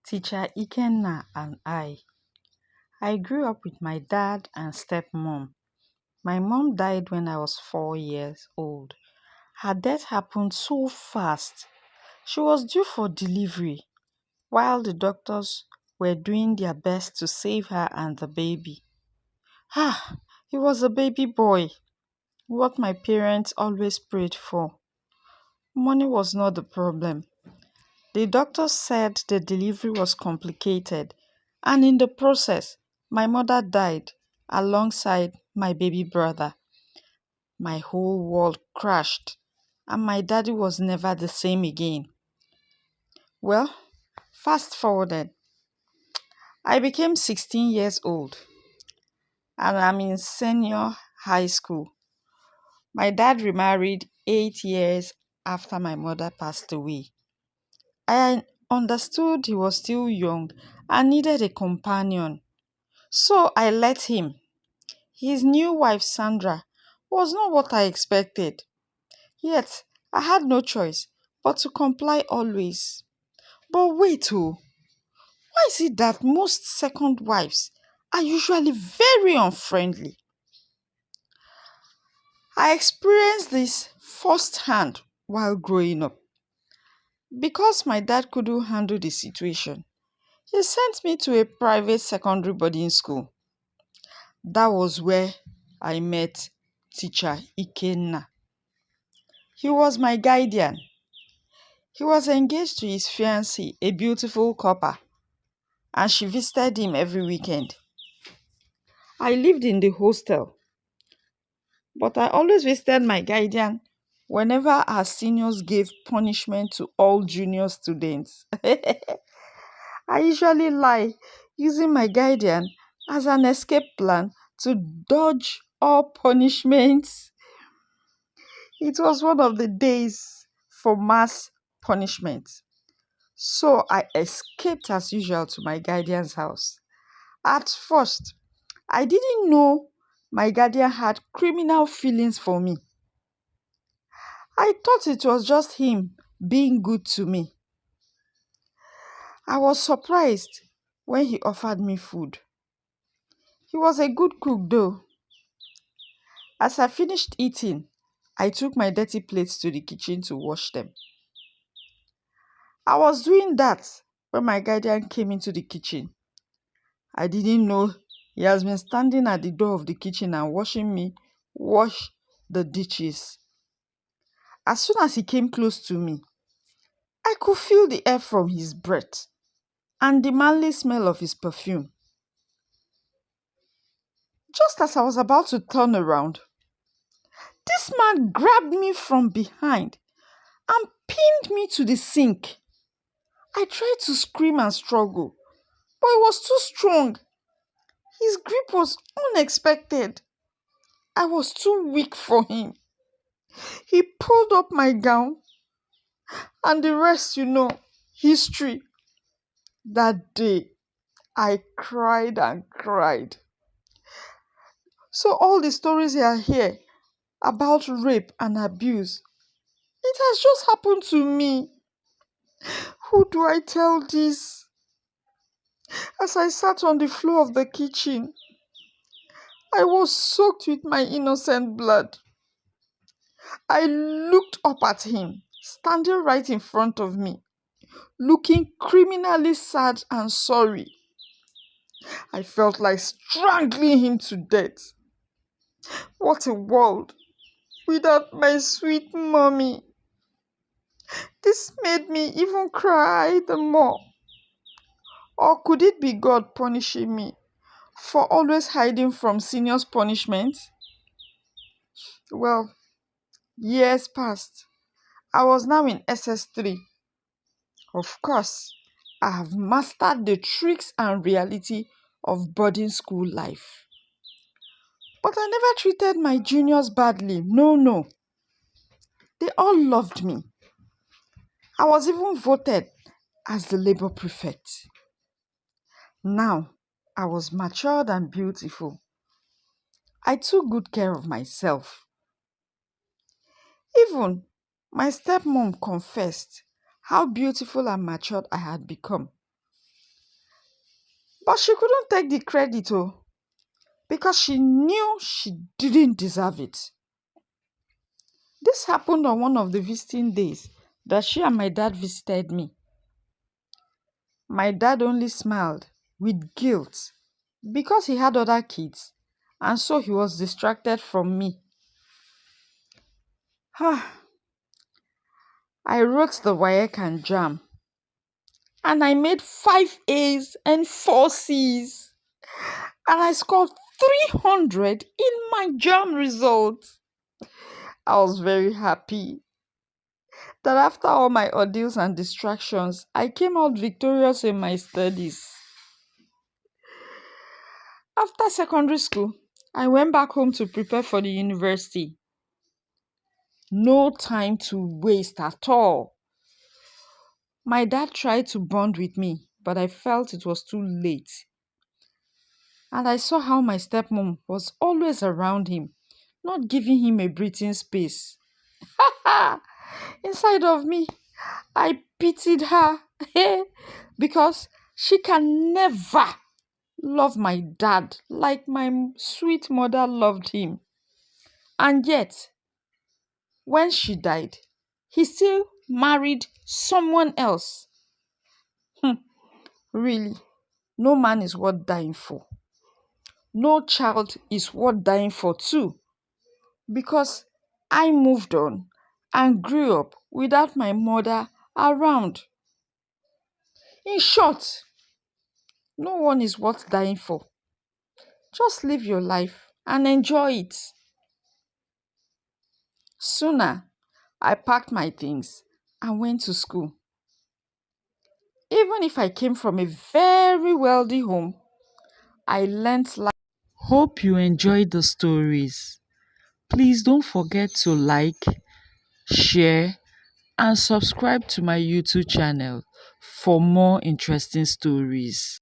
Teacher Ikenna and I grew up with my dad and stepmom. My mom died when I was 4 years old. Her death happened so fast. She was due for delivery while the doctors were doing their best to save her and the baby. Ah, he was a baby boy, what my parents always prayed for. Money was not the problem. The doctor said the delivery was complicated, and in the process, my mother died alongside my baby brother. My whole world crashed, and my daddy was never the same again. Well, fast forwarded, I became 16 years old, and I'm in senior high school. My dad remarried 8 years after my mother passed away. I understood he was still young and needed a companion. So I let him. His new wife, Sandra, was not what I expected. Yet, I had no choice but to comply always. But wait, why is it that most second wives are usually very unfriendly? I experienced this firsthand while growing up. Because my dad couldn't handle the situation, he sent me to a private secondary boarding school. That was where I met teacher Ikenna. He was my guardian. He was engaged to his fiancée, a beautiful couple, and she visited him every weekend. I lived in the hostel, but I always visited my guardian whenever our seniors gave punishment to all junior students. I usually lie, using my guardian as an escape plan to dodge all punishments. It was one of the days for mass punishment. So I escaped as usual to my guardian's house. At first, I didn't know my guardian had criminal feelings for me. I thought it was just him being good to me. I was surprised when he offered me food. He was a good cook though. As I finished eating, I took my dirty plates to the kitchen to wash them. I was doing that when my guardian came into the kitchen. I didn't know he has been standing at the door of the kitchen and watching me wash the dishes. As soon as he came close to me, I could feel the air from his breath and the manly smell of his perfume. Just as I was about to turn around, this man grabbed me from behind and pinned me to the sink. I tried to scream and struggle, but it was too strong. His grip was unexpected. I was too weak for him. He pulled up my gown, and the rest, history. That day, I cried and cried. So all the stories you hear about rape and abuse, it has just happened to me. Who do I tell this? As I sat on the floor of the kitchen, I was soaked with my innocent blood. I looked up at him, standing right in front of me, looking criminally sad and sorry. I felt like strangling him to death. What a world without my sweet mommy. This made me even cry the more. Or could it be God punishing me for always hiding from seniors' punishment? Well, years passed. I was now in SS3. Of course, I have mastered the tricks and reality of boarding school life. But I never treated my juniors badly. No, no. They all loved me. I was even voted as the labor prefect. Now, I was matured and beautiful. I took good care of myself. Even my stepmom confessed how beautiful and matured I had become. But she couldn't take the credit, oh, because she knew she didn't deserve it. This happened on one of the visiting days that she and my dad visited me. My dad only smiled with guilt because he had other kids and so he was distracted from me. I wrote the WAEC and JAM and I made 5 A's and 4 C's and I scored 300 in my JAM result. I was very happy that after all my ordeals and distractions, I came out victorious in my studies. After secondary school, I went back home to prepare for the university. No time to waste at all. My dad tried to bond with me, but I felt it was too late. And I saw how my stepmom was always around him, not giving him a breathing space. Inside of me, I pitied her because she can never love my dad like my sweet mother loved him. And yet, when she died, he still married someone else. Really, no man is worth dying for. No child is worth dying for too. Because I moved on and grew up without my mother around. In short, no one is worth dying for. Just live your life and enjoy it. Sooner, I packed my things and went to school. Even if I came from a very wealthy home, I learnt life. Hope you enjoyed the stories. Please don't forget to like, share, and subscribe to my YouTube channel for more interesting stories.